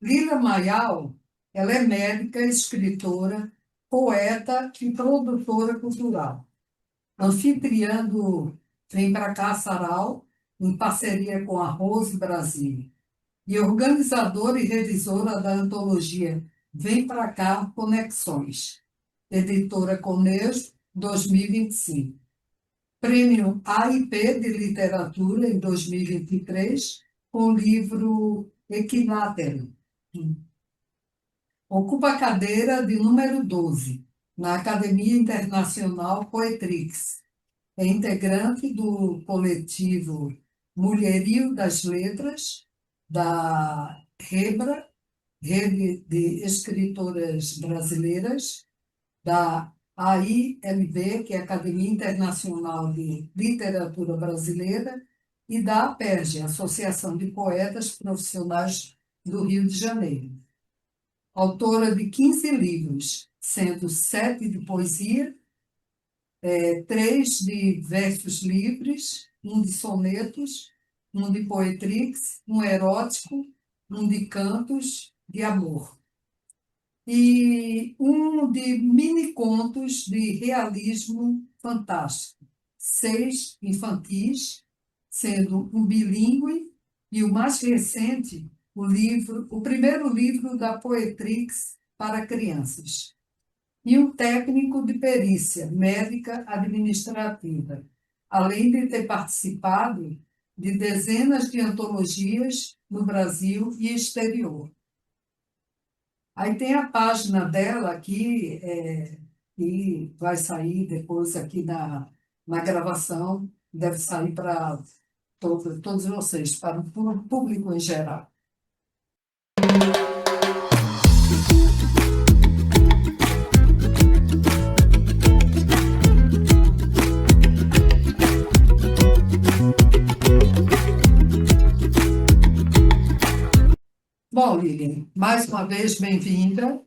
Lila Mayal, ela é médica, escritora, poeta e produtora cultural. Anfitriã do Vem Pra Cá, Sarau, em parceria com a Rose Brasil. E organizadora e revisora da antologia Vem Pra Cá, Conexões. Editora Coneuso, 2025. Prêmio AIP de Literatura em 2023, com o livro Equilátero. Ocupa a cadeira de número 12, na Academia Internacional Poetrix. É integrante do coletivo Mulherio das Letras, da REBRA, Rede de Escritoras Brasileiras, da AILB, que é a Academia Internacional de Literatura Brasileira, e da APERJ, Associação de Poetas Profissionais do Rio de Janeiro. Autora de 15 livros, sendo 7 de poesia, 3 de versos livres, um de sonetos, um de poetrix, um erótico, um de cantos de amor e um de mini-contos de realismo fantástico, 6 infantis, sendo um bilíngue, e o mais recente, o primeiro livro da Poetrix para crianças, e um técnico de perícia médica administrativa, além de ter participado de dezenas de antologias no Brasil e exterior. Aí tem a página dela aqui, que vai sair depois aqui na gravação, deve sair para todos vocês, para o público em geral. Bom, Lilian, mais uma vez bem-vinda,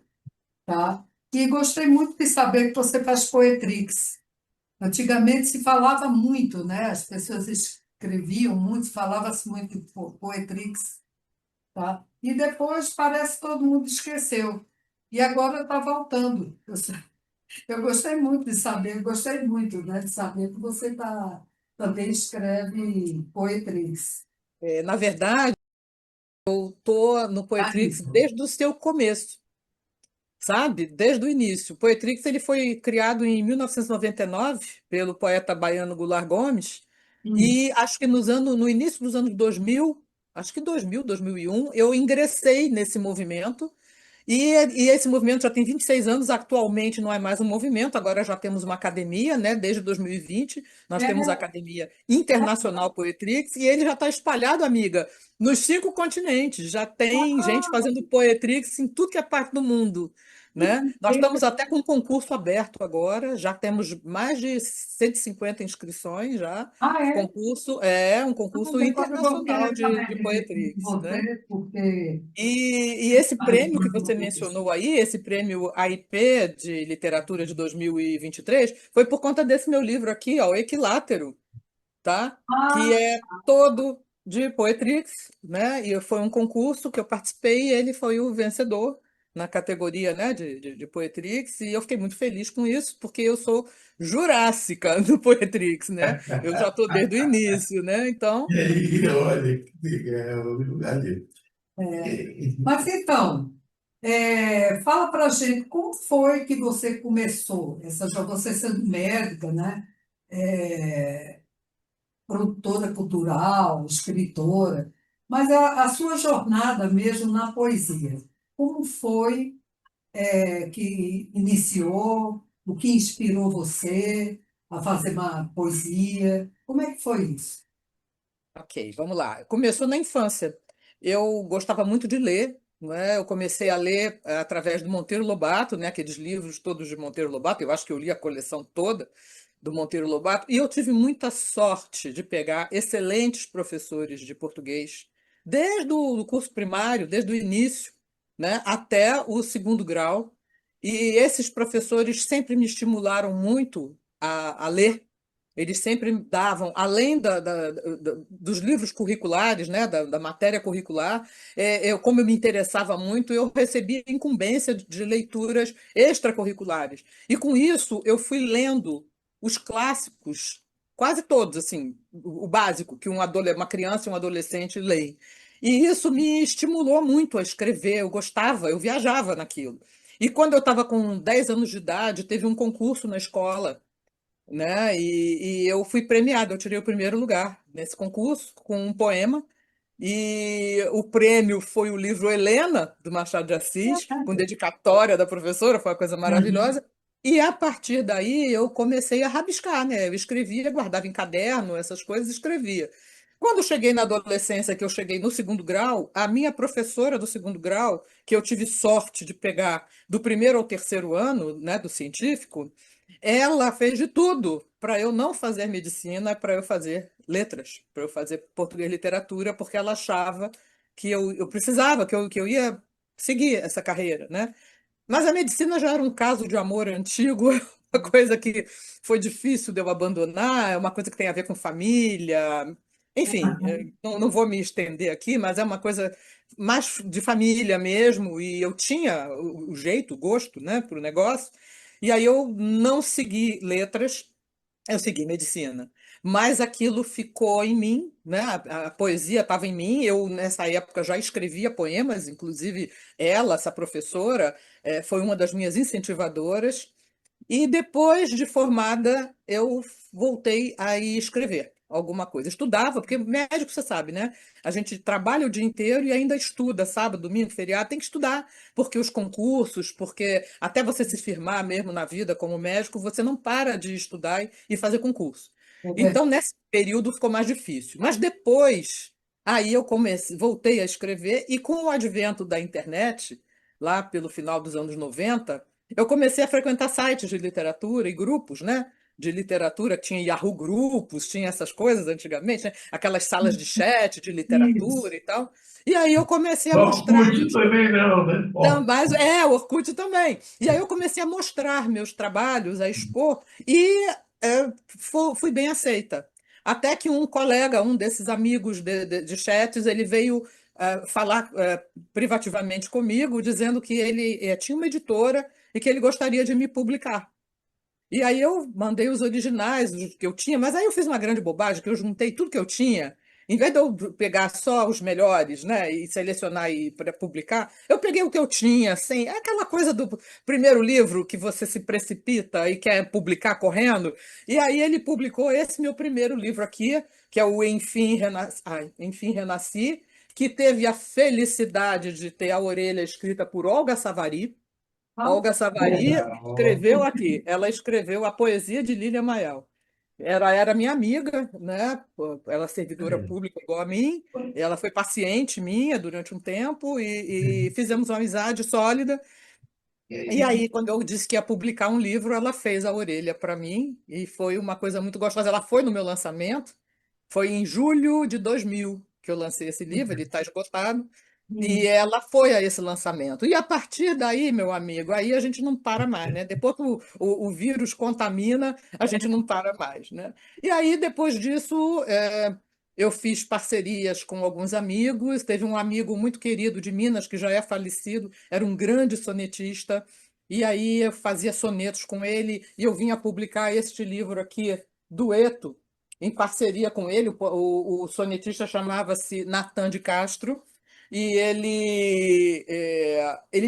tá? E gostei muito de saber que você faz Poetrix. Antigamente se falava muito, né? As pessoas escreviam muito, falava-se muito de Poetrix, tá? E depois parece que todo mundo esqueceu. E agora está voltando. Eu gostei muito de saber, gostei muito, né, de saber que você também escreve Poetrix. Na verdade, eu estou no Poetrix Magnífico. desde o seu começo, sabe? Desde o início. O Poetrix ele foi criado em 1999 pelo poeta baiano Goulart Gomes Hum. e acho que no início dos anos 2000, acho que 2001, eu ingressei nesse movimento e esse movimento já tem 26 anos, atualmente não é mais um movimento, agora já temos uma academia, né? Desde 2020, nós temos a É, Academia Internacional Poetrix, e ele já está espalhado, amiga, nos 5 continentes. Já tem gente fazendo Poetrix em tudo que é parte do mundo, né? Nós estamos até com um concurso aberto agora, já temos mais de 150 inscrições já. ah, é? Concurso é um Então, concurso depois eu vou internacional querer saber de de Poetrix, né? você, porque E esse faz prêmio que muito você pouco. mencionou aí, esse prêmio AIP de literatura de 2023, foi por conta desse meu livro aqui, ó, o Equilátero, tá? Que Ah, é todo de Poetrix, né? E foi um concurso que eu participei e ele foi o vencedor na categoria, né, de Poetrix, e eu fiquei muito feliz com isso, porque eu sou jurássica do Poetrix, né? Eu já estou desde o início, né? Então, Olha, que legal, ali. mas então, fala para a gente como foi que você começou, você sendo médica, né? É, produtora cultural, escritora, mas a sua jornada mesmo na poesia. Como foi que iniciou, o que inspirou você a fazer uma poesia? Como é que foi isso? ok, vamos lá. Começou na infância. Eu gostava muito de ler, né? Eu comecei a ler através do Monteiro Lobato, né? Aqueles livros todos de Monteiro Lobato. Eu acho que eu li a coleção toda do Monteiro Lobato. E eu tive muita sorte de pegar excelentes professores de português, desde o do curso primário, desde o início, né? Até o segundo grau. E esses professores sempre me estimularam muito a ler. eles sempre davam, além dos livros curriculares, né, da matéria curricular, como eu me interessava muito, eu recebia incumbência de leituras extracurriculares. E com isso, eu fui lendo os clássicos, quase todos, assim, o básico que uma criança e um adolescente leem. E isso me estimulou muito a escrever, eu gostava, eu viajava naquilo. E quando eu estava com 10 anos de idade, teve um concurso na escola, né? E eu fui premiada, eu tirei o primeiro lugar nesse concurso com um poema. E o prêmio foi o livro Helena, do Machado de Assis, com dedicatória da professora, foi uma coisa Uhum. maravilhosa. E a partir daí eu comecei a rabiscar, né? Eu escrevia, guardava em caderno, essas coisas, escrevia. Quando eu cheguei na adolescência, que eu cheguei no segundo grau, a minha professora do segundo grau, que eu tive sorte de pegar do primeiro ao terceiro ano, né, do científico, ela fez de tudo para eu não fazer medicina, para eu fazer letras, para eu fazer português e literatura, porque ela achava que eu precisava, que eu ia seguir essa carreira, né? Mas a medicina já era um caso de amor antigo, uma coisa que foi difícil de eu abandonar, é uma coisa que tem a ver com família. Enfim, não vou me estender aqui, mas é uma coisa mais de família mesmo, e eu tinha o jeito, o gosto, né, para o negócio. E aí eu não segui letras, eu segui medicina. Mas aquilo ficou em mim, né? A poesia estava em mim. Eu, nessa época, já escrevia poemas, inclusive ela, essa professora, foi uma das minhas incentivadoras. E depois de formada, eu voltei a ir escrever alguma coisa. Estudava, porque médico, você sabe, né? A gente trabalha o dia inteiro e ainda estuda, sábado, domingo, feriado, tem que estudar, porque os concursos, porque até você se firmar mesmo na vida como médico, você não para de estudar e fazer concurso. É Então, verdade. nesse período ficou mais difícil. Mas depois, aí eu comecei, voltei a escrever, e com o advento da internet, lá pelo final dos anos 90 eu comecei a frequentar sites de literatura e grupos, né? De literatura, tinha Yahoo Grupos, tinha essas coisas antigamente, né? Aquelas salas de chat de literatura Isso. e tal. E aí eu comecei a mostrar Orkut também não, né? mas o Orkut também. E aí eu comecei a mostrar meus trabalhos, a expor, e fui bem aceita. Até que um colega, um desses amigos de chats, ele veio falar privativamente comigo, dizendo que ele tinha uma editora e que ele gostaria de me publicar. E aí eu mandei os originais os que eu tinha, mas aí eu fiz uma grande bobagem, que eu juntei tudo que eu tinha. Em vez de eu pegar só os melhores, né, e selecionar e para publicar, eu peguei o que eu tinha, assim, é aquela coisa do primeiro livro que você se precipita e quer publicar correndo. E aí ele publicou esse meu primeiro livro aqui, que é o Enfim Renasci, que teve a felicidade de ter a orelha escrita por Olga Savari. Ah, Olga Savari Legal. escreveu aqui, ela escreveu a poesia de Lília Mayal. Ela era minha amiga, né? Pô, ela é servidora pública igual a mim, ela foi paciente minha durante um tempo e fizemos uma amizade sólida. E aí, quando eu disse que ia publicar um livro, ela fez a orelha para mim e foi uma coisa muito gostosa. Ela foi no meu lançamento, foi em julho de 2000 que eu lancei esse livro, ele está esgotado. E ela foi a esse lançamento. E a partir daí, meu amigo, aí a gente não para mais, né? Depois que o vírus contamina, a gente não para mais, né? E aí, depois disso, eu fiz parcerias com alguns amigos. Teve um amigo muito querido de Minas, que já é falecido, era um grande sonetista. E aí eu fazia sonetos com ele e eu vinha publicar este livro aqui, Dueto, em parceria com ele. O sonetista chamava-se Natan de Castro. E ele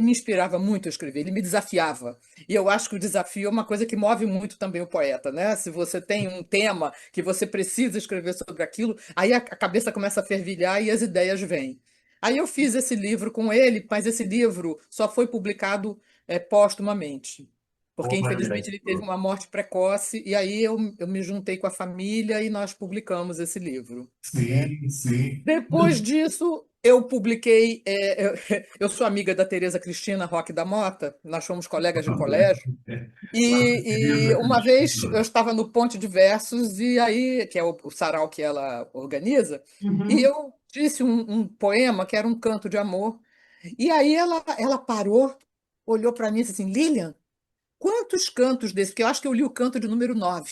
me inspirava muito a escrever, ele me desafiava. E eu acho que o desafio é uma coisa que move muito também o poeta, né? Se você tem um tema que você precisa escrever sobre aquilo, aí a cabeça começa a fervilhar e as ideias vêm. Aí eu fiz esse livro com ele, mas esse livro só foi publicado póstumamente, porque Olha, infelizmente ele teve uma morte precoce, e aí eu me juntei com a família e nós publicamos esse livro, né? sim, sim. Depois disso, eu publiquei. Eu sou amiga da Tereza Cristina Roque da Mota, nós fomos colegas de colégio. E Teresa uma vez eu Cristina. estava no Ponte de Versos, e aí, que é o sarau que ela organiza, e uhum. eu disse um poema que era um canto de amor. E aí ela parou, olhou para mim e disse assim: Lilian, quantos cantos desse? Porque eu acho que eu li o canto de número 9.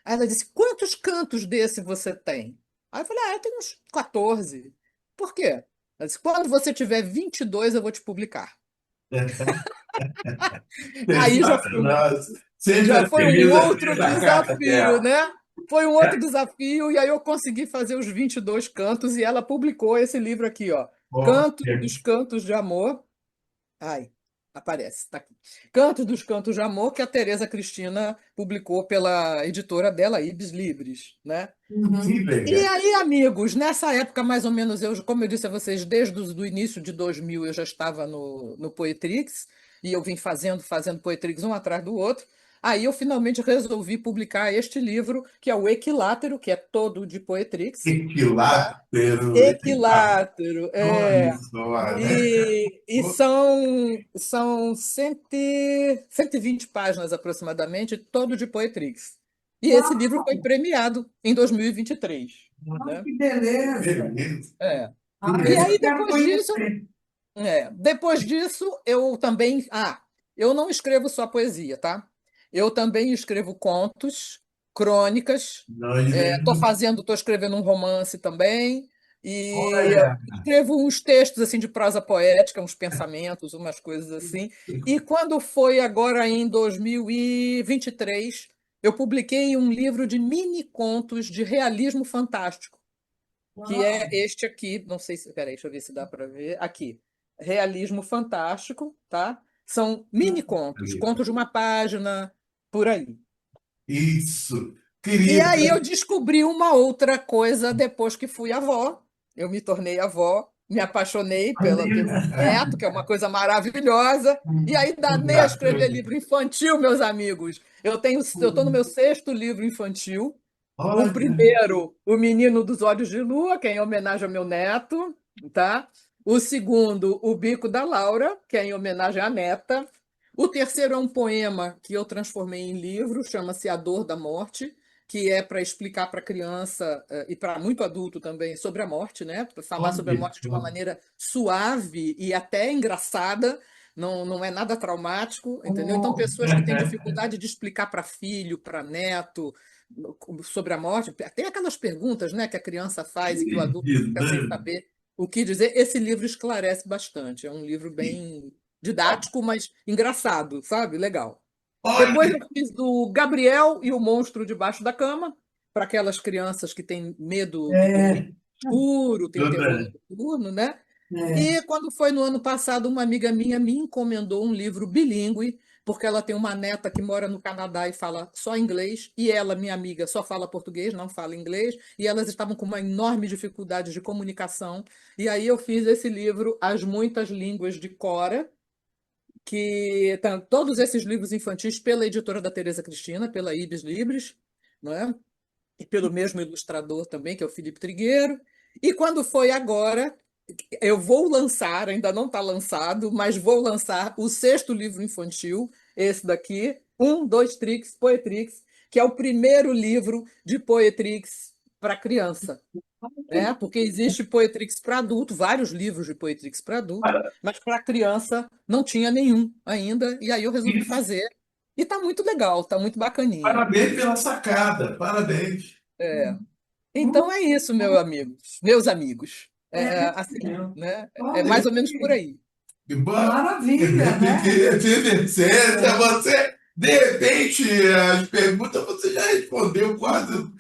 Aí ela disse: quantos cantos desse você tem? Aí eu falei: eu tenho uns 14. Por quê? Ela disse: quando você tiver 22, eu vou te publicar. Aí Sensacional. Sempre já a foi um Teresa outro fez a carta desafio, dela. né? Foi um outro desafio, e aí eu consegui fazer os 22 cantos, e ela publicou esse livro aqui, ó, Ó, Cantos dos Cantos de Amor. Ai, aparece, tá aqui. Cantos dos Cantos de Amor, que a Tereza Cristina publicou pela editora dela, Ibis Libris, né? que Uhum. E legal. aí, amigos, nessa época, mais ou menos, como eu disse a vocês, desde o do início de 2000 eu já estava no Poetrix, e eu vim fazendo Poetrix um atrás do outro. Aí eu finalmente resolvi publicar este livro, que é o Equilátero, que é todo de Poetrix. Equilátero. Equilátero, Olha só, né? e são 120 páginas aproximadamente, todo de Poetrix. E esse livro foi premiado em 2023, Ah, né? que beleza! Beleza. É. Ah, E esse eu aí, quero conhecer. depois disso, eu também. Eu não escrevo só poesia, tá? Eu também escrevo contos, crônicas. Nós, Estou escrevendo um romance também. E olha, escrevo uns textos assim de prosa poética, uns pensamentos, umas coisas assim. E quando foi agora em 2023, eu publiquei um livro de mini contos de realismo fantástico, que é Uau. este aqui. Não sei se. Peraí, deixa eu ver se dá para ver. Aqui. Realismo fantástico, tá? São mini contos, contos de uma página, por aí. isso, E querida. aí eu descobri uma outra coisa depois que fui avó. Eu me tornei avó, me apaixonei pelo neto, que é uma coisa maravilhosa. E aí danei a escrever livro infantil, meus amigos. Eu estou no meu sexto livro infantil. O Olha, primeiro, O Menino dos Olhos de Lua, que é em homenagem ao meu neto, tá? O segundo, O Bico da Laura, que é em homenagem à neta. O terceiro é um poema que eu transformei em livro, chama-se A Dor da Morte, que é para explicar para criança e para muito adulto também sobre a morte, né? Para falar sobre a olha morte de uma só. maneira suave e até engraçada, não é nada traumático, entendeu? Então, Oh, pessoas que têm dificuldade de explicar para filho, para neto, sobre a morte, tem aquelas perguntas, né, que a criança faz e que o adulto fica sem Dinâmico. saber o que dizer. Esse livro esclarece bastante. É um livro bem didático, mas engraçado, sabe? Legal. Depois Olha, eu fiz do Gabriel e o Monstro Debaixo da Cama, para aquelas crianças que têm medo de dormir é, escuro, tem terror Duda, noturno, né? é. E quando foi no ano passado, uma amiga minha me encomendou um livro bilíngue, porque ela tem uma neta que mora no Canadá e fala só inglês, e ela, minha amiga, só fala português, não fala inglês, e elas estavam com uma enorme dificuldade de comunicação. E aí eu fiz esse livro, As Muitas Línguas de Cora, que estão todos esses livros infantis pela editora da Tereza Cristina, pela Ibis Libris, não é? E pelo mesmo ilustrador também, que é o Felipe Trigueiro. E quando foi agora, eu vou lançar, ainda não está lançado, mas vou lançar o sexto livro infantil, esse daqui, Dois Tricks, Poetrix, que é o primeiro livro de Poetrix para criança, né? Porque existe Poetrix para adulto, vários livros de Poetrix para adulto, mas para criança não tinha nenhum ainda, e aí eu resolvi fazer. E está muito legal, está muito bacaninha. parabéns pela sacada, parabéns. É. Então Muito é isso, meus amigos. é, Assim, né? É olha, mais ou menos por aí. Que bom. maravilha, né? Queria ter certeza, É. você, de repente, as perguntas você já respondeu quase o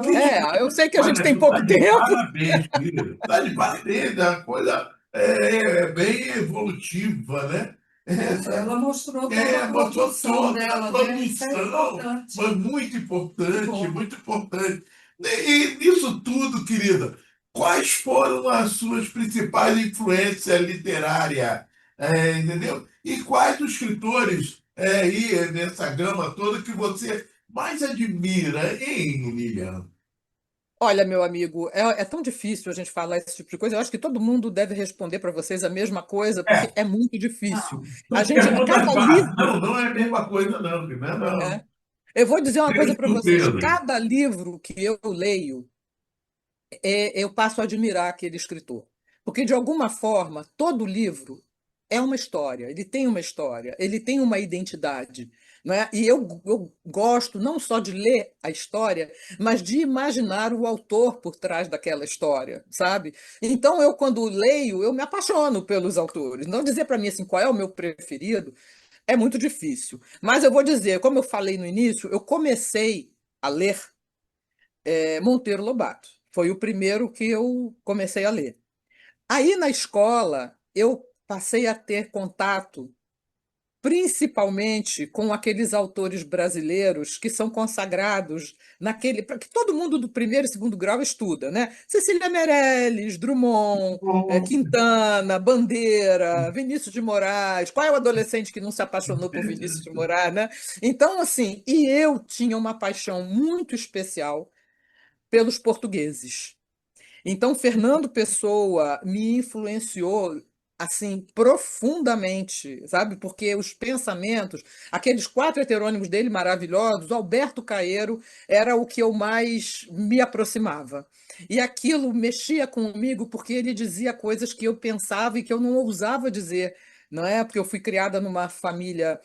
que Eu sei que a gente olha, tem tu tá pouco de tempo. parabéns, querido. Tá de parabéns, é uma coisa bem evolutiva, né? Essa, Ela mostrou toda a botou produção toda a dela, né? Isso é produção, importante. mas muito Que importante, bom. muito importante. E nisso tudo, querida, quais foram as suas principais influências literárias, entendeu? E quais os escritores aí nessa gama toda que você mais admira, hein, Lilian? Olha, meu amigo, é tão difícil a gente falar esse tipo de coisa. Eu acho que todo mundo deve responder para vocês a mesma coisa, porque É, é muito difícil. Não, A tu gente, pergunta cada fácil. livro, Não, não é a mesma coisa, não, não, né? não. Eu vou dizer uma coisa Beijo para por vocês. Pedro. Cada livro que eu leio, eu passo a admirar aquele escritor. Porque, de alguma forma, todo livro é uma história, ele tem uma identidade. né? E eu gosto não só de ler a história, mas de imaginar o autor por trás daquela história, sabe? Então, eu, quando leio, eu me apaixono pelos autores. Não dizer para mim assim, qual é o meu preferido, é muito difícil. Mas eu vou dizer, como eu falei no início, eu comecei a ler Monteiro Lobato. Foi o primeiro que eu comecei a ler. Aí, na escola, eu passei a ter contato principalmente com aqueles autores brasileiros que são consagrados naquele, que todo mundo do primeiro e segundo grau estuda, né? Cecília Meirelles, Drummond, Quintana, Bandeira, Vinícius de Moraes. Qual é o adolescente que não se apaixonou por Vinícius de Moraes, né? Então, assim, e eu tinha uma paixão muito especial pelos portugueses. Então, Fernando Pessoa me influenciou assim profundamente, sabe? Porque os pensamentos, aqueles quatro heterônimos dele maravilhosos, Alberto Caeiro era o que eu mais me aproximava. E aquilo mexia comigo porque ele dizia coisas que eu pensava e que eu não ousava dizer, não é? Porque eu fui criada numa família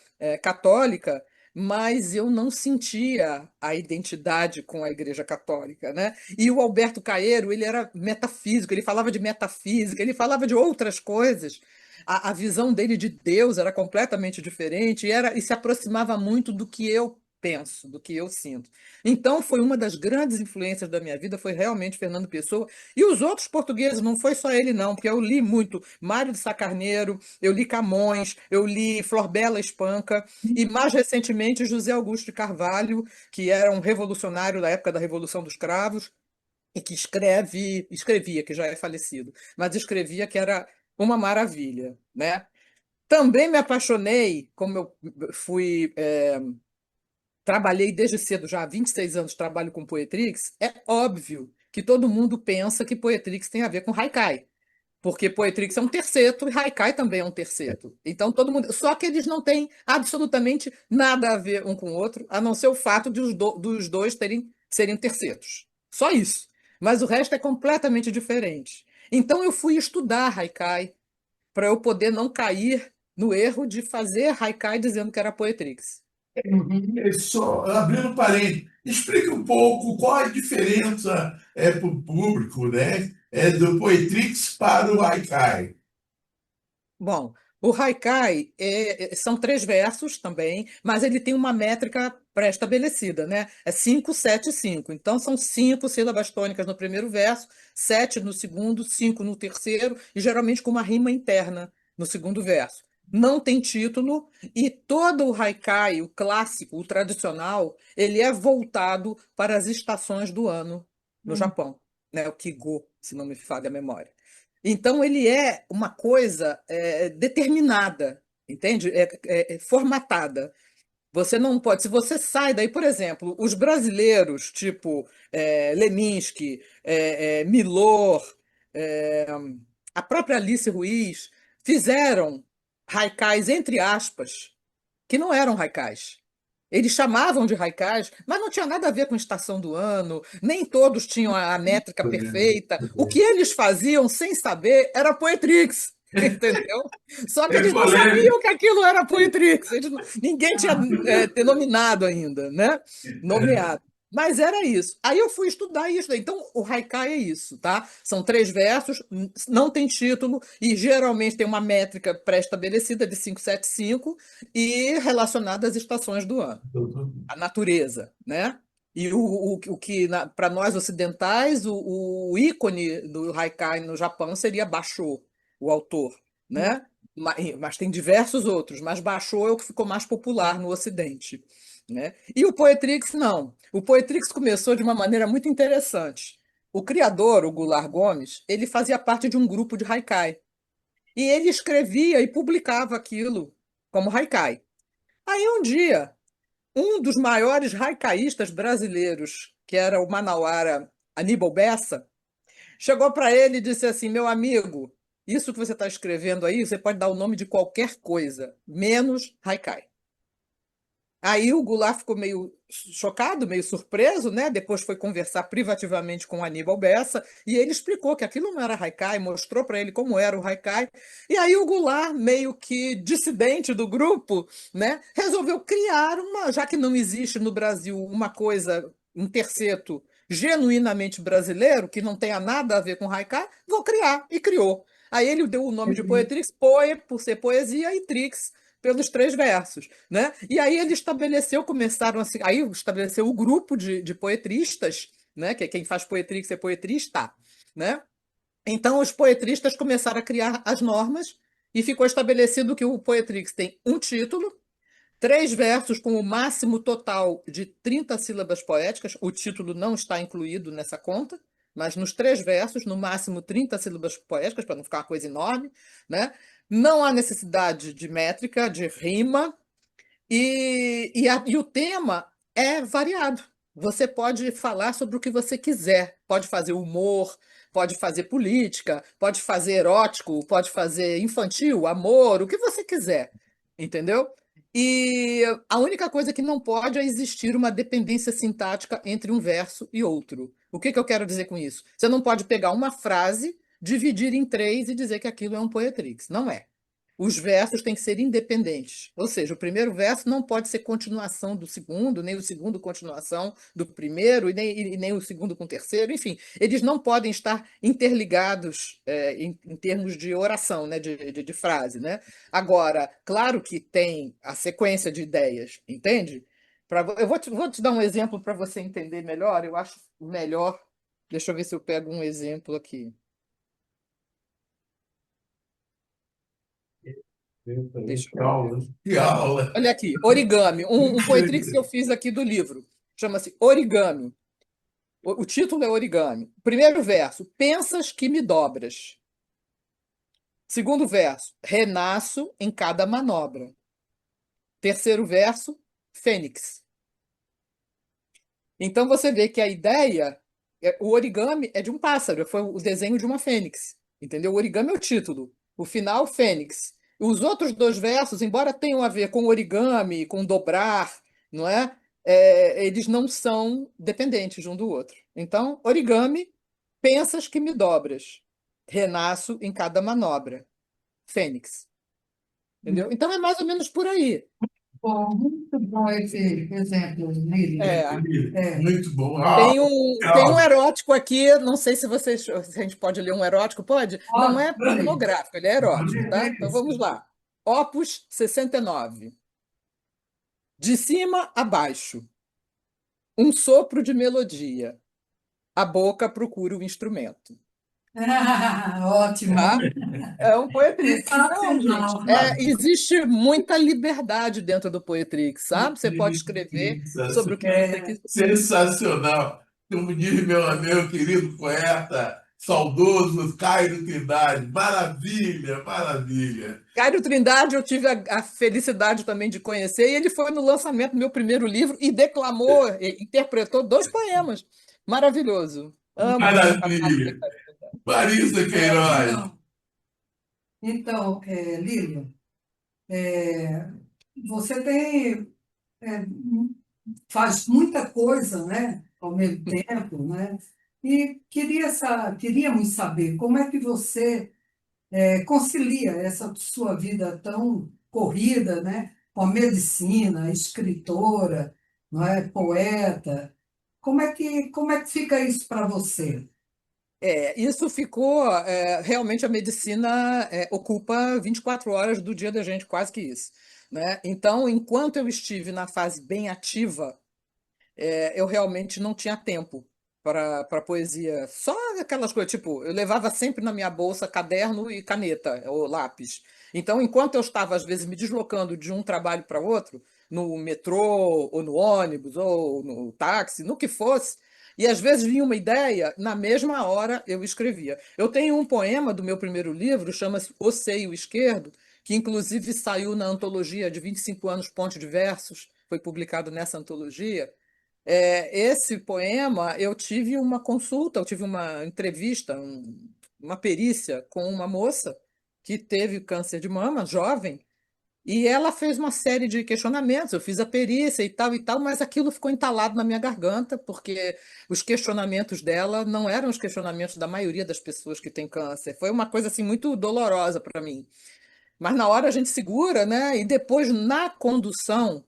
católica, mas eu não sentia a identidade com a Igreja Católica, né? E o Alberto Caeiro, ele era metafísico, ele falava de metafísica, ele falava de outras coisas. A visão dele de Deus era completamente diferente e se aproximava muito do que eu penso, do que eu sinto. Então, foi uma das grandes influências da minha vida, foi realmente Fernando Pessoa. E os outros portugueses, não foi só ele, não, porque eu li muito Mário de Sá Carneiro, eu li Camões, eu li Flor Bela Espanca, e mais recentemente José Augusto de Carvalho, que era um revolucionário da época da Revolução dos Cravos, e que escrevia, que já é falecido, mas escrevia que era uma maravilha, né? Também me apaixonei, como eu trabalhei desde cedo, já há 26 anos trabalho com Poetrix, é óbvio que todo mundo pensa que Poetrix tem a ver com Haikai, porque Poetrix é um terceto e Haikai também é um terceto. Então todo mundo, só que eles não têm absolutamente nada a ver um com o outro, a não ser o fato de dos dois serem tercetos. Só isso. Mas o resto é completamente diferente. Então eu fui estudar Haikai para eu poder não cair no erro de fazer Haikai dizendo que era Poetrix. Só abrindo parênteses, explique um pouco qual a diferença para o público, né, do Poetrix para o Haikai. Bom, o Haikai são três versos também, mas ele tem uma métrica pré-estabelecida, né? É 5, 7, 5. Então, são cinco sílabas tônicas no primeiro verso, sete no segundo, cinco no terceiro, e geralmente com uma rima interna no segundo verso. Não tem título, e todo o Haikai, o clássico, o tradicional, ele é voltado para as estações do ano no Japão, né? O Kigo, se não me falha a memória. Então, ele é uma coisa determinada, entende? Formatada. Você não pode. Se você sai daí, por exemplo, os brasileiros, tipo Leminski, Milor, é, a própria Alice Ruiz, fizeram haikais, entre aspas, que não eram haikais. Eles chamavam de haikais, mas não tinha nada a ver com estação do ano, nem todos tinham a métrica perfeita. O que eles faziam sem saber era poetrix, entendeu? Só que É eles não polêmico. sabiam que aquilo era poetrix. Ninguém tinha denominado ainda, né? Nomeado. Mas era isso. Aí eu fui estudar isso. Então, o haikai é isso, tá? São três versos, não tem título, e geralmente tem uma métrica pré-estabelecida de 5, 7, 5 e relacionada às estações do ano, à natureza, né? E o que, para nós ocidentais, o ícone do haikai no Japão seria Basho, o autor, né? Mas tem diversos outros, mas Basho é o que ficou mais popular no Ocidente, né? E o Poetrix, não. O Poetrix começou de uma maneira muito interessante. O criador, o Goulart Gomes, ele fazia parte de um grupo de haikai. E ele escrevia e publicava aquilo como haikai. Aí um dia, um dos maiores haicaístas brasileiros, que era o manauara Aníbal Bessa, chegou para ele e disse assim: Meu amigo, isso que você está escrevendo aí, você pode dar o nome de qualquer coisa, menos haikai. Aí o Goulart ficou meio chocado, meio surpreso, né? Depois foi conversar privativamente com o Aníbal Bessa e ele explicou que aquilo não era haikai, mostrou para ele como era o haikai. E aí o Goulart, meio que dissidente do grupo, né, resolveu criar uma, já que não existe no Brasil uma coisa, um terceto genuinamente brasileiro, que não tenha nada a ver com haikai, vou criar, e criou. Aí ele deu o nome de Poetrix, Poe, por ser poesia, e Trix, pelos três versos, né? E aí ele estabeleceu, começaram assim, aí estabeleceu o grupo de poetristas, né? Que quem faz Poetrix é poetrista, né? Então os poetristas começaram a criar as normas e ficou estabelecido que o Poetrix tem um título, três versos com o máximo total de 30 sílabas poéticas. O título não está incluído nessa conta, mas nos três versos, no máximo 30 sílabas poéticas, para não ficar uma coisa enorme, né? Não há necessidade de métrica, de rima, e o tema é variado. Você pode falar sobre o que você quiser, pode fazer humor, pode fazer política, pode fazer erótico, pode fazer infantil, amor, o que você quiser, entendeu? E a única coisa que não pode é existir uma dependência sintática entre um verso e outro. O que eu quero dizer com isso? Você não pode pegar uma frase, dividir em três e dizer que aquilo é um poetrix. Não é. Os versos têm que ser independentes. Ou seja, o primeiro verso não pode ser continuação do segundo, nem o segundo continuação do primeiro, e nem o segundo com o terceiro. Enfim, eles não podem estar interligados em termos de oração, né, de frase. Né? Agora, claro que tem a sequência de ideias, entende? Eu vou te dar um exemplo para você entender melhor. Eu acho melhor. Deixa eu ver se eu pego um exemplo aqui. Deixa Que eu ver. aula, que aula. Olha aqui, origami, um poetrix que eu fiz aqui do livro. Chama-se Origami. O título é Origami. Primeiro verso: Pensas que me dobras. Segundo verso: Renasço em cada manobra. Terceiro verso: Fênix. Então você vê que a ideia, o origami é de um pássaro, foi o desenho de uma fênix, entendeu? O origami é o título, o final, fênix. Os outros dois versos, embora tenham a ver com origami, com dobrar, não é? Eles não são dependentes um do outro. Então, origami, pensas que me dobras, renasço em cada manobra, fênix, entendeu? Então é mais ou menos por aí. Bom, muito bom esse exemplo, Lília. É. Muito bom. Tem um erótico aqui, não sei se vocês, se a gente pode ler um erótico, pode? Não é Olha, pornográfico, ele é erótico, tá? Então beleza. vamos lá. Opus 69. De cima a baixo, um sopro de melodia. A boca procura o instrumento, Ótimo. tá? É um Poetrix. Então, gente, Sensacional. existe muita liberdade dentro do Poetrix, sabe? Você pode escrever sobre o que você É, quiser. Sensacional. Como diz meu querido poeta, saudoso Cairo Trindade. Maravilha, maravilha. Caio Trindade, eu tive a felicidade também de conhecer, e ele foi no lançamento do meu primeiro livro e declamou, interpretou dois poemas. Maravilhoso. Amo a fala de Maravilha. Caio Trindade. Marisa Queiroz. então, então, Lília, é, você tem, é, faz muita coisa, né, ao mesmo tempo, né? E queríamos saber como é que você concilia essa sua vida tão corrida, né, com a medicina, escritora, não é, poeta. Como é que fica isso para você? Isso ficou. Realmente a medicina ocupa 24 horas do dia da gente, quase que isso. Né? Então, enquanto eu estive na fase bem ativa, eu realmente não tinha tempo para poesia. Só aquelas coisas, tipo, eu levava sempre na minha bolsa caderno e caneta, ou lápis. Então, enquanto eu estava, às vezes, me deslocando de um trabalho para outro, no metrô, ou no ônibus, ou no táxi, no que fosse, e às vezes vinha uma ideia, na mesma hora eu escrevia. Eu tenho um poema do meu primeiro livro, chama-se O Seio Esquerdo, que inclusive saiu na antologia de 25 anos Ponte de Versos, foi publicado nessa antologia. Esse poema, eu tive uma consulta, eu tive uma entrevista, uma perícia com uma moça que teve câncer de mama, jovem, E ela fez uma série de questionamentos. Eu fiz a perícia e tal, mas aquilo ficou entalado na minha garganta, porque os questionamentos dela não eram os questionamentos da maioria das pessoas que têm câncer. Foi uma coisa assim muito dolorosa para mim. Mas na hora a gente segura, né? E depois, na condução,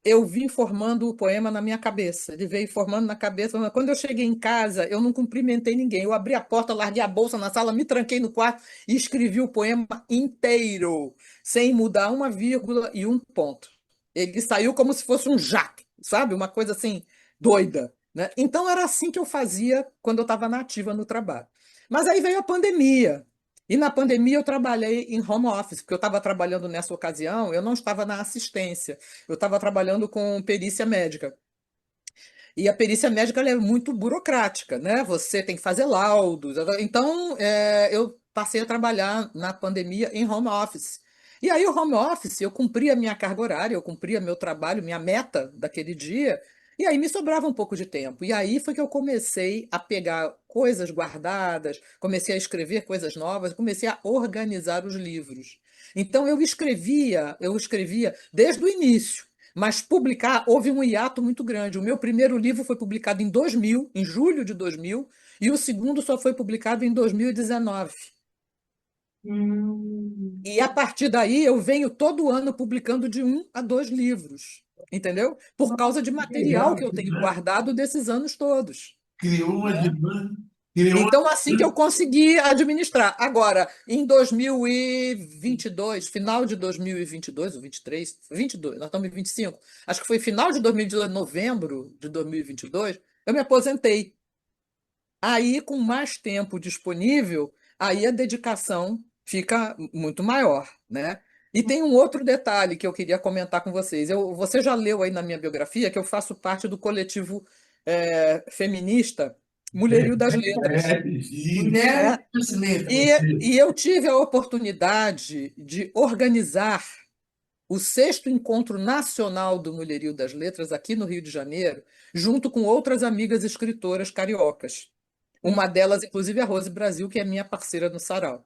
eu vim formando o poema na minha cabeça. Ele veio formando na cabeça. Mas quando eu cheguei em casa, eu não cumprimentei ninguém. Eu abri a porta, larguei a bolsa na sala, me tranquei no quarto e escrevi o poema inteiro, sem mudar uma vírgula e um ponto. Ele saiu como se fosse um jato, sabe? Uma coisa assim, doida, né? Então era assim que eu fazia quando eu estava nativa no trabalho. Mas aí veio a pandemia. E na pandemia eu trabalhei em home office, porque eu estava trabalhando nessa ocasião, eu não estava na assistência. Eu estava trabalhando com perícia médica. E a perícia médica ela é muito burocrática, né? Você tem que fazer laudos. Então, eu passei a trabalhar na pandemia em home office. E aí, o home office, eu cumpria minha carga horária, eu cumpria meu trabalho, minha meta daquele dia, e aí me sobrava um pouco de tempo. E aí foi que eu comecei a pegar coisas guardadas, comecei a escrever coisas novas, comecei a organizar os livros. Então, eu escrevia desde o início. Mas publicar, houve um hiato muito grande. O meu primeiro livro foi publicado em 2000, em julho de 2000, e o segundo só foi publicado em 2019. Hum. E a partir daí eu venho todo ano publicando de 1 a 2 livros, entendeu? Por Nossa, causa de que material legal. que eu tenho guardado desses anos todos. Criou uma Né? demanda, criou uma Então, assim que eu consegui administrar. Agora, em 2022, final de 2022, ou 23, 22, nós estamos em 25, acho que foi final de 2022, novembro de 2022, eu me aposentei. Aí, com mais tempo disponível, aí a dedicação fica muito maior, né? E tem um outro detalhe que eu queria comentar com vocês. Você já leu aí na minha biografia que eu faço parte do coletivo feminista Mulherio das Letras. isso. Mulher Né? das E, letras. e eu tive a oportunidade de organizar o sexto encontro nacional do Mulherio das Letras aqui no Rio de Janeiro, junto com outras amigas escritoras cariocas. Uma delas, inclusive, é a Rose Brasil, que é minha parceira no Sarau.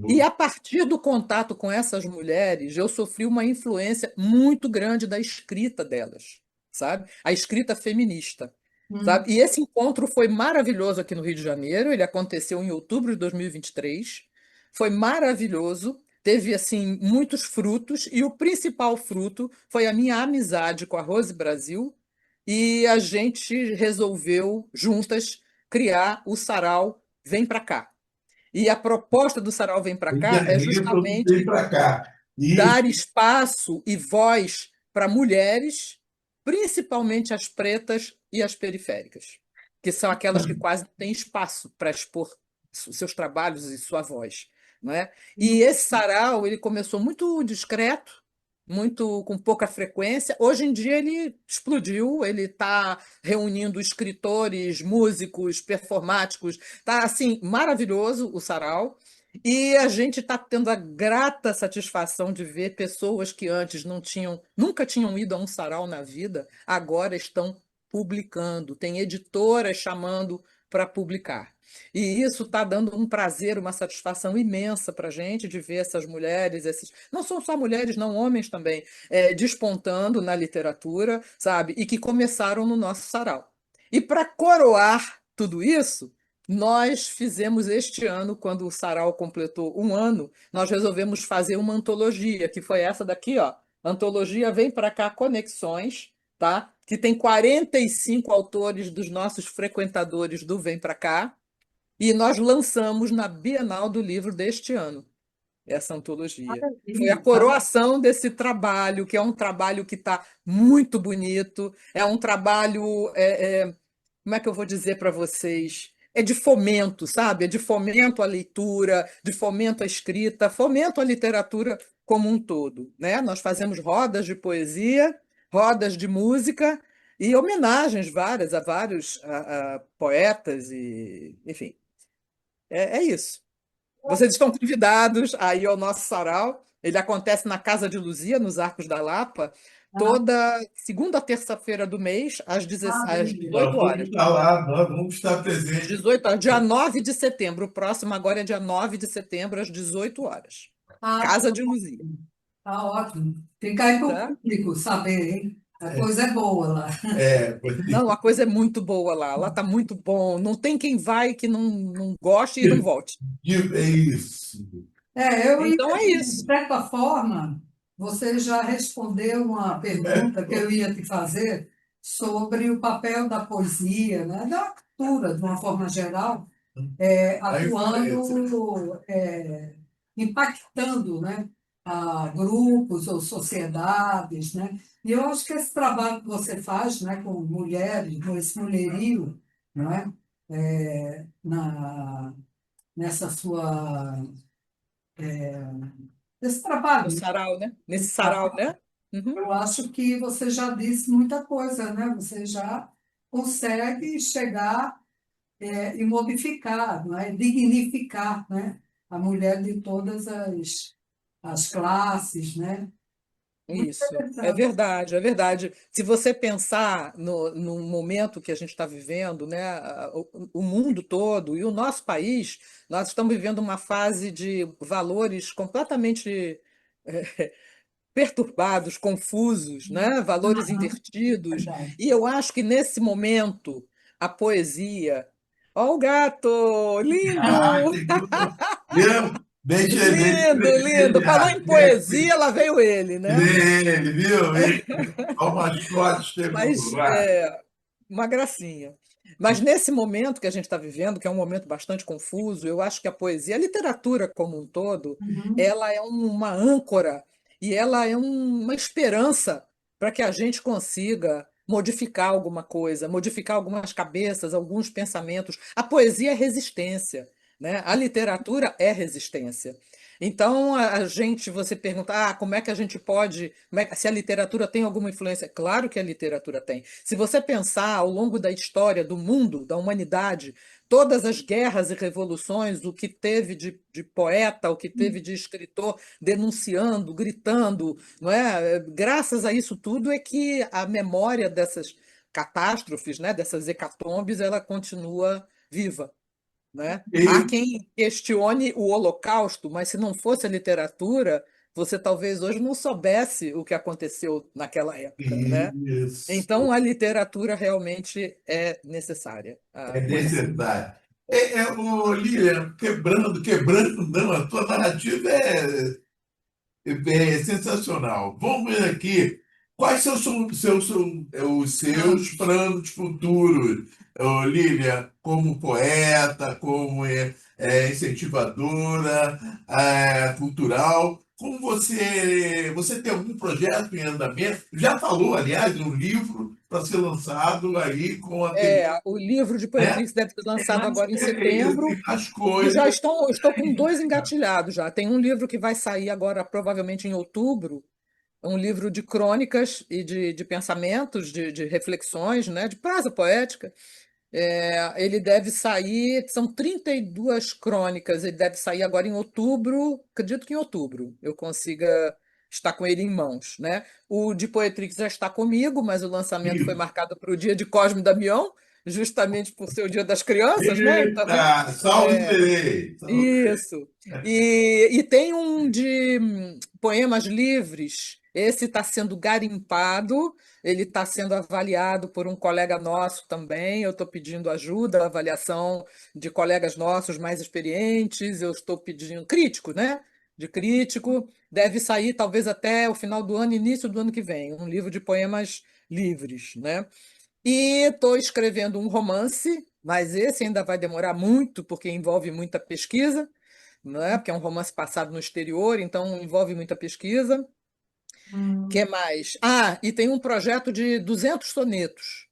E a partir do contato com essas mulheres, eu sofri uma influência muito grande da escrita delas, sabe? A escrita feminista, Hum, sabe? E esse encontro foi maravilhoso aqui no Rio de Janeiro. Ele aconteceu em outubro de 2023. Foi maravilhoso. Teve assim muitos frutos e o principal fruto foi a minha amizade com a Rose Brasil e a gente resolveu juntas criar o Sarau Vem Pra Cá. E a proposta do Sarau Vem Pra Tem que Cá é abrir para vir justamente para cá. Isso. dar espaço e voz para mulheres, principalmente as pretas e as periféricas, que são aquelas que quase não têm espaço para expor seus trabalhos e sua voz, não é? E esse sarau, ele começou muito discreto, muito com pouca frequência. Hoje em dia ele explodiu, ele está reunindo escritores, músicos, performáticos, está assim maravilhoso o sarau. E a gente está tendo a grata satisfação de ver pessoas que antes não tinham, nunca tinham ido a um sarau na vida, agora estão publicando. Tem editoras chamando para publicar. E isso está dando um prazer, uma satisfação imensa para a gente de ver essas mulheres, não são só mulheres, não, homens também, despontando na literatura, sabe? E que começaram no nosso sarau. E para coroar tudo isso, nós fizemos este ano, quando o Sarau completou 1 ano, nós resolvemos fazer uma antologia, que foi essa daqui, ó. Antologia Vem Pra Cá Conexões, tá? Que tem 45 autores dos nossos frequentadores do Vem Pra Cá, e nós lançamos na Bienal do Livro deste ano essa antologia. Foi a Maravilha. coroação desse trabalho, que é um trabalho que está muito bonito, é um trabalho como é que eu vou dizer para vocês? É de fomento, sabe? É de fomento à leitura, de fomento à escrita, fomento à literatura como um todo, né? Nós fazemos rodas de poesia, rodas de música e homenagens várias a vários a poetas e, enfim, é isso. Vocês estão convidados aí ao nosso sarau. Ele acontece na Casa de Luzia, nos Arcos da Lapa, Ah, toda segunda terça-feira do mês, às maravilha. 18 Nós vamos horas. estar lá, nós vamos estar Às presentes. 18 horas, dia 9 de setembro. O próximo agora é dia 9 de setembro, às 18 horas. ah, Casa de Luzia. Tá ótimo. Fica aí para o tá? público saber, hein? A coisa é boa lá. Pois Não, a coisa é muito boa lá. Lá está muito bom. Não tem quem vai que não goste e não volte. é isso. Eu ia, Então é de isso. certa forma, você já respondeu uma pergunta que eu ia te fazer sobre o papel da poesia, né? Da cultura, de uma forma geral, A influência. atuando, impactando, né? Grupos ou sociedades, né? E eu acho que esse trabalho que você faz, né, com mulheres, com esse mulherio, não é? Nessa sua, esse No trabalho, sarau, né? Nesse esse sarau, trabalho, né? Uhum. eu acho que você já disse muita coisa, né? Você já consegue chegar, e modificar, não é? Dignificar, né? A mulher de todas as classes, né? Muito Isso, é interessante. verdade, é verdade. Se você pensar no momento que a gente está vivendo, né, o mundo todo e o nosso país, nós estamos vivendo uma fase de valores completamente perturbados, confusos, né, valores Aham, invertidos. verdade. E eu acho que nesse momento a poesia. Ó, o gato! Ah, Lindo! chegou. Viu? Deixa Lindo, ele lindo! Falou em poesia, lá veio ele, né? ele, viu? Olha o mascote chegou Mas lá. uma gracinha. Mas nesse momento que a gente está vivendo, que é um momento bastante confuso, eu acho que a poesia, a literatura como um todo, Uhum. ela é uma âncora e ela é uma esperança para que a gente consiga modificar alguma coisa, modificar algumas cabeças, alguns pensamentos. A poesia é resistência, né? A literatura é resistência. Então, a gente, você pergunta, como é que a gente pode, se a literatura tem alguma influência? Claro que a literatura tem. Se você pensar ao longo da história do mundo, da humanidade, todas as guerras e revoluções, o que teve de poeta, o que teve de escritor denunciando, gritando, não é? Graças a isso tudo é que a memória dessas catástrofes, né, dessas hecatombes, ela continua viva, né? Há E- quem questione o Holocausto, mas se não fosse a literatura, você talvez hoje não soubesse o que aconteceu naquela época, né? Isso. Então a literatura realmente é necessária, a É poesia. necessário. Lilian, quebrando, não, a tua narrativa é sensacional. Vamos ver aqui. Quais são os seus Planos. planos futuros, Lívia, como poeta, como incentivadora cultural? Como você tem algum projeto em andamento? Já falou, aliás, de um livro para ser lançado aí com aquele, O livro de né? Poetrix deve ser lançado Mas, agora em E setembro, as e já coisas. estou com dois engatilhados já. Tem um livro que vai sair agora, provavelmente em outubro, um livro de crônicas e de pensamentos, de reflexões, né, de prosa poética. Ele deve sair, são 32 crônicas, ele deve sair agora em outubro, acredito que em outubro eu consiga estar com ele em mãos, né? O de Poetrix já está comigo, mas o lançamento foi marcado para o dia de Cosme e Damião, justamente por ser o dia das crianças, né? Então, Eita, salve Terei! Salve. isso. E tem um de poemas livres. Esse está sendo garimpado, ele está sendo avaliado por um colega nosso também. Eu estou pedindo ajuda, avaliação de colegas nossos mais experientes. Eu estou pedindo crítico, né? De crítico. Deve sair talvez até o final do ano, início do ano que vem, um livro de poemas livres, né? E estou escrevendo um romance, mas esse ainda vai demorar muito, porque envolve muita pesquisa, não é? Porque é um romance passado no exterior, então envolve muita pesquisa. Que hum, mais? E tem um projeto de 200 sonetos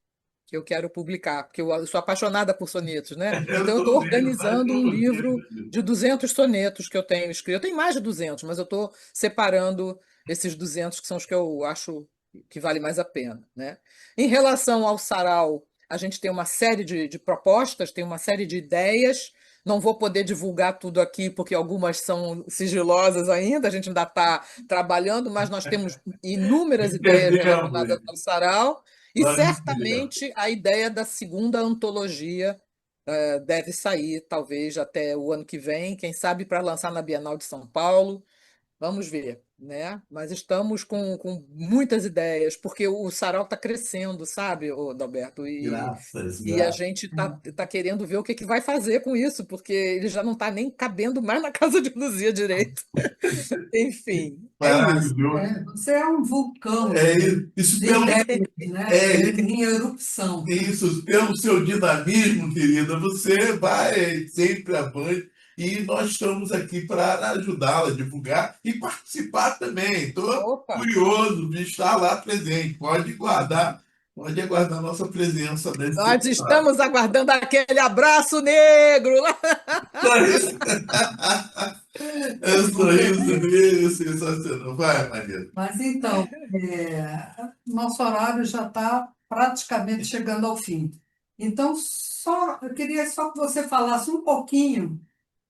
que eu quero publicar, porque eu sou apaixonada por sonetos, né? Eu Então eu estou estou vendo, mas organizando um estou livro vendo. de 200 sonetos que eu tenho escrito. Eu tenho mais de 200, mas eu estou separando esses 200 que são os que eu acho que vale mais a pena, né? Em relação ao sarau, a gente tem uma série de propostas, tem uma série de ideias. Não vou poder divulgar tudo aqui, porque algumas são sigilosas ainda, a gente ainda está trabalhando, mas nós temos inúmeras ideias relacionadas Entendemos. ao sarau, e Nós entendemos. certamente a ideia da segunda antologia deve sair, talvez até o ano que vem, quem sabe para lançar na Bienal de São Paulo. Vamos ver, né? Mas estamos com muitas ideias, porque o Sarau está crescendo, sabe, ô, Adalberto? Graças, E a graças. gente tá querendo ver o que que vai fazer com isso, porque ele já não está nem cabendo mais na casa de Luzia direito. Enfim, é isso. Maravilhoso. Você é um vulcão É isso de pelo, ideias, né? é, Em erupção. isso pelo seu dinamismo, querida, você vai sempre avante e nós estamos aqui para ajudá-la a divulgar e participar também. Estou Opa! curioso de estar lá presente. Pode aguardar nossa presença nesse Nós seminário. estamos aguardando aquele abraço negro lá. É um sorriso dele, sensacional. Vai, Maria. Mas então, nosso horário já está praticamente chegando ao fim. Então, eu queria só que você falasse um pouquinho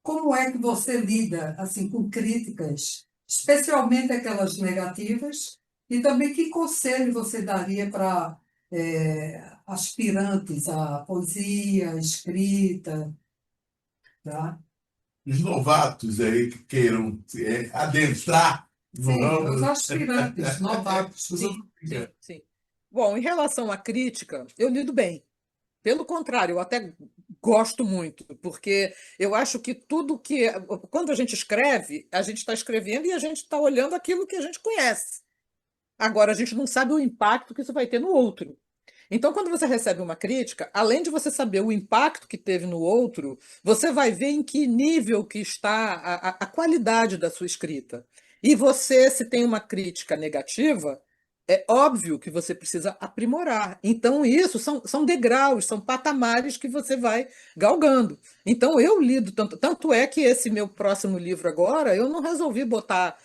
como é que você lida assim com críticas, especialmente aquelas negativas, e também que conselho você daria para aspirantes à poesia, à escrita, tá? Os novatos aí que queiram adentrar no Sim, os ramo. aspirantes, novatos. Sim, sim, sim. Bom, em relação à crítica, eu lido bem. Pelo contrário, eu até gosto muito, porque eu acho que tudo que. Quando a gente escreve, a gente está escrevendo e a gente está olhando aquilo que a gente conhece. Agora, a gente não sabe o impacto que isso vai ter no outro. Então, quando você recebe uma crítica, além de você saber o impacto que teve no outro, você vai ver em que nível que está a qualidade da sua escrita. E você, se tem uma crítica negativa, é óbvio que você precisa aprimorar. Então, isso são degraus, são patamares que você vai galgando. Então, eu lido tanto é que esse meu próximo livro agora, eu não resolvi botar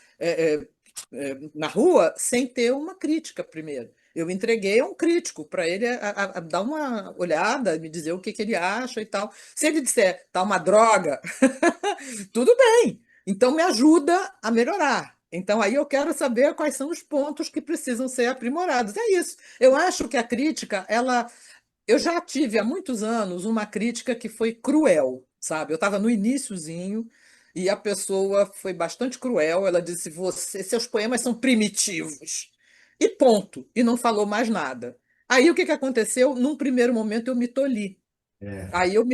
na rua sem ter uma crítica primeiro. Eu entreguei a um crítico para ele a dar uma olhada, me dizer o que que ele acha e tal. Se ele disser tá uma droga, tudo bem. Então me ajuda a melhorar. Então aí eu quero saber quais são os pontos que precisam ser aprimorados. É isso. Eu acho que a crítica, eu já tive há muitos anos uma crítica que foi cruel, sabe? Eu estava no iniciozinho e a pessoa foi bastante cruel. Ela disse: seus poemas são primitivos. E ponto. E não falou mais nada. Aí o que que aconteceu? Num primeiro momento eu me tolhi. É. Aí eu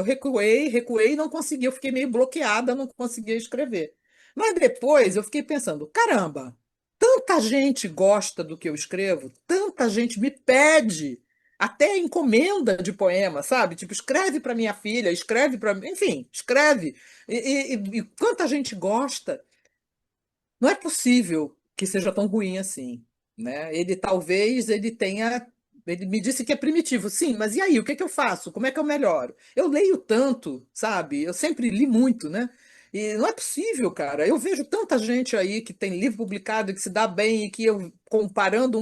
recuei e não consegui. Eu fiquei meio bloqueada, não conseguia escrever. Mas depois eu fiquei pensando: caramba, tanta gente gosta do que eu escrevo, tanta gente me pede, até encomenda de poema, sabe? Tipo, escreve para minha filha, escreve para mim, enfim, escreve. E quanta gente gosta. Não é possível que seja tão ruim assim, né? Ele tenha. Ele me disse que é primitivo. Sim, mas e aí? O que é que eu faço? Como é que eu melhoro? Eu leio tanto, sabe? Eu sempre li muito, né? E não é possível, cara. Eu vejo tanta gente aí que tem livro publicado e que se dá bem e que eu, comparando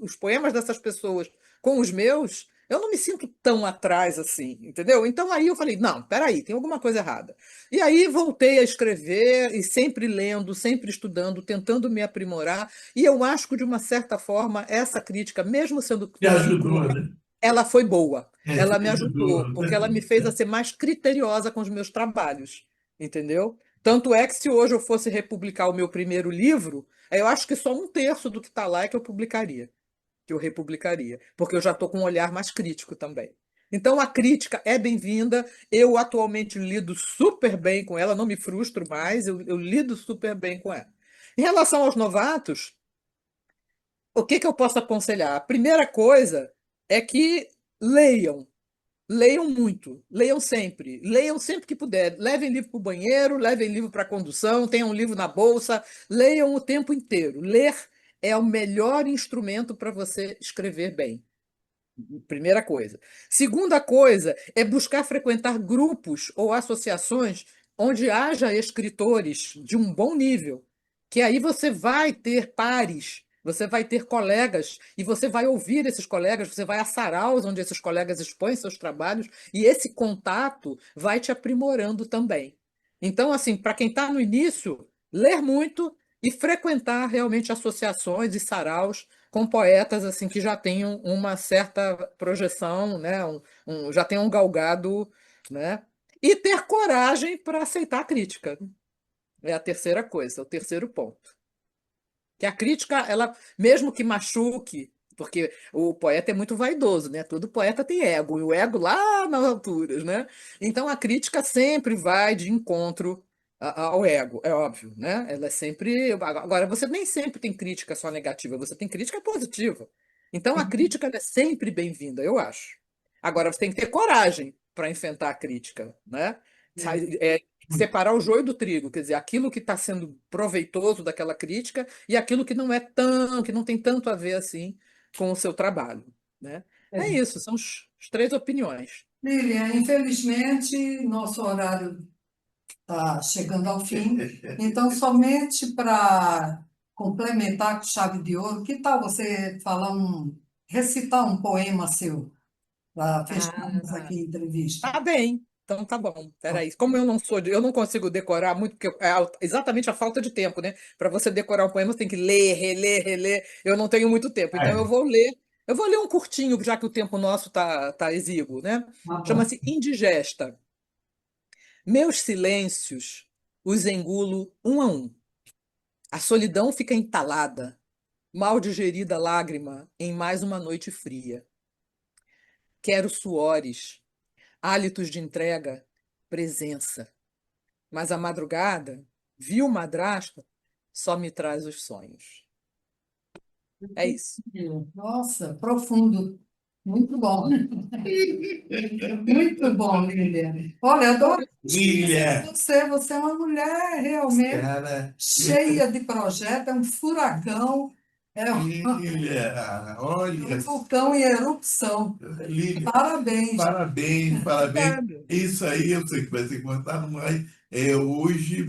os poemas dessas pessoas com os meus, eu não me sinto tão atrás assim, entendeu? Então aí eu falei, não, peraí, tem alguma coisa errada. E aí voltei a escrever e sempre lendo, sempre estudando, tentando me aprimorar. E eu acho que, de uma certa forma, essa crítica, mesmo sendo Te cruel, ajudou, né? ela foi boa. Te Ela me ajudou. ajudou, porque ela me fez a ser mais criteriosa com os meus trabalhos, entendeu? Tanto é que se hoje eu fosse republicar o meu primeiro livro, eu acho que só um terço do que está lá é que eu publicaria, que eu republicaria, porque eu já estou com um olhar mais crítico também. Então a crítica é bem-vinda. Eu atualmente lido super bem com ela, não me frustro mais, eu lido super bem com ela. Em relação aos novatos, o que que eu posso aconselhar? A primeira coisa é que leiam. Leiam muito, leiam sempre que puder. Levem livro para o banheiro, levem livro para a condução, tenham um livro na bolsa, leiam o tempo inteiro. Ler é o melhor instrumento para você escrever bem. Primeira coisa. Segunda coisa é buscar frequentar grupos ou associações onde haja escritores de um bom nível, que aí você vai ter pares, você vai ter colegas e você vai ouvir esses colegas, você vai a saraus onde esses colegas expõem seus trabalhos e esse contato vai te aprimorando também. Então, assim, para quem está no início, ler muito e frequentar realmente associações e saraus com poetas assim que já tenham uma certa projeção, né? Já tenham galgado, né? E ter coragem para aceitar a crítica. É a terceira coisa, o terceiro ponto. Que a crítica, ela, mesmo que machuque, porque o poeta é muito vaidoso, né? Todo poeta tem ego, e o ego lá nas alturas, né? Então a crítica sempre vai de encontro ao ego, é óbvio, né? Ela é sempre. Agora, você nem sempre tem crítica só negativa, você tem crítica positiva. Então a crítica ela é sempre bem-vinda, eu acho. Agora, você tem que ter coragem para enfrentar a crítica, né? É, separar o joio do trigo, quer dizer, aquilo que está sendo proveitoso daquela crítica e aquilo que não é tão, que não tem tanto a ver assim com o seu trabalho, né? É É. isso, são as três opiniões. Lilian, infelizmente, nosso horário está chegando ao fim. Então, somente para complementar com chave de ouro, que tal você recitar um poema seu para fecharmos Ah, aqui a entrevista? tá bem. Então tá bom. Peraí. Como eu não sou eu não consigo decorar muito, porque é exatamente a falta de tempo, né? Para você decorar um poema, você tem que ler, reler, reler. Eu não tenho muito tempo. Então É. eu vou ler. Eu vou ler um curtinho, já que o tempo nosso tá exíguo, né? Tá bom. Chama-se Indigesta. Meus silêncios os engulo um a um. A solidão fica entalada, mal digerida lágrima em mais uma noite fria. Quero suores, hálitos de entrega, presença. Mas a madrugada, viu madrasta, só me traz os sonhos. É isso. Nossa, profundo. Muito bom. Muito bom, Lilian. Olha, adoro Lília, você. Você é uma mulher realmente cara, cheia de projetos, é um furacão, Lília, um olha, vulcão em erupção. Lília, Parabéns. parabéns, parabéns. Obrigada. Isso aí, eu sei que vai ser cortado, mas hoje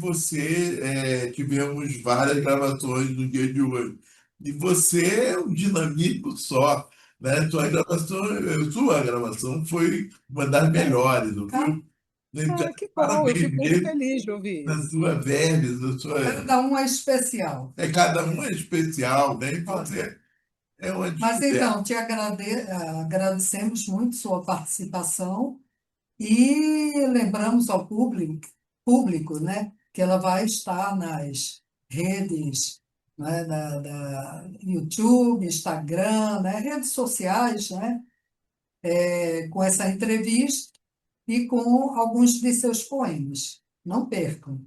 tivemos várias gravações no dia de hoje. E você é um dinamismo só, né? Sua gravação foi uma das melhores, Ca- viu? Então, Ah, que bom, eu parabéns fico muito mesmo feliz de ouvir na isso. sua verve, na sua... Cada um é especial. Cada um é especial, né? Então, Olha, você é uma mas descoberta. então, agradecemos muito sua participação e lembramos ao público, né, que ela vai estar nas redes, né, da YouTube, Instagram, né, redes sociais, né, com essa entrevista e com alguns de seus poemas. Não percam,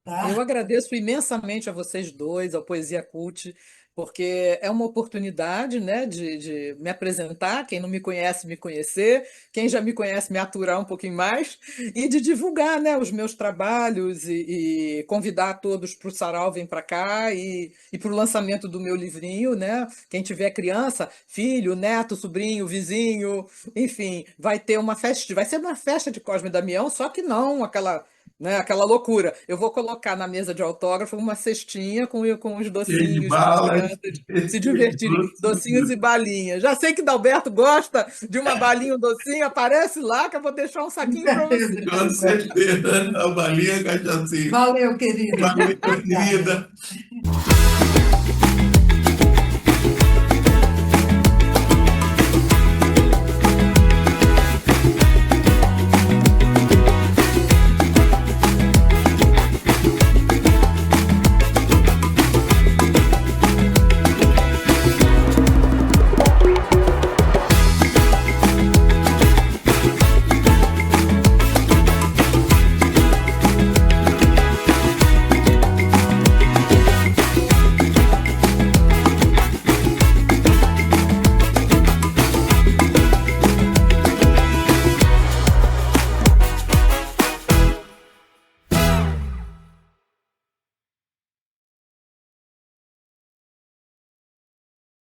Eu tá? agradeço imensamente a vocês dois, ao Poesia Cult, porque é uma oportunidade, né, de me apresentar, quem não me conhece, me conhecer, quem já me conhece, me aturar um pouquinho mais, e de divulgar, né, os meus trabalhos e convidar todos para o Sarau, vem para cá, e para o lançamento do meu livrinho, né? Quem tiver criança, filho, neto, sobrinho, vizinho, enfim, vai ter uma festa, vai ser uma festa de Cosme e Damião, só que não aquela, né, aquela loucura. Eu vou colocar na mesa de autógrafo uma cestinha com os Cheio de docinhos para as balas, crianças se cheio de divertirem. Docinhos e doce. balinhas. Já sei que Dalberto gosta de uma balinha, um docinho. Aparece lá que eu vou deixar um Com saquinho para você. certeza. Com certeza, a balinha cachaceira. Valeu, querido. Valeu, Obrigada. querida.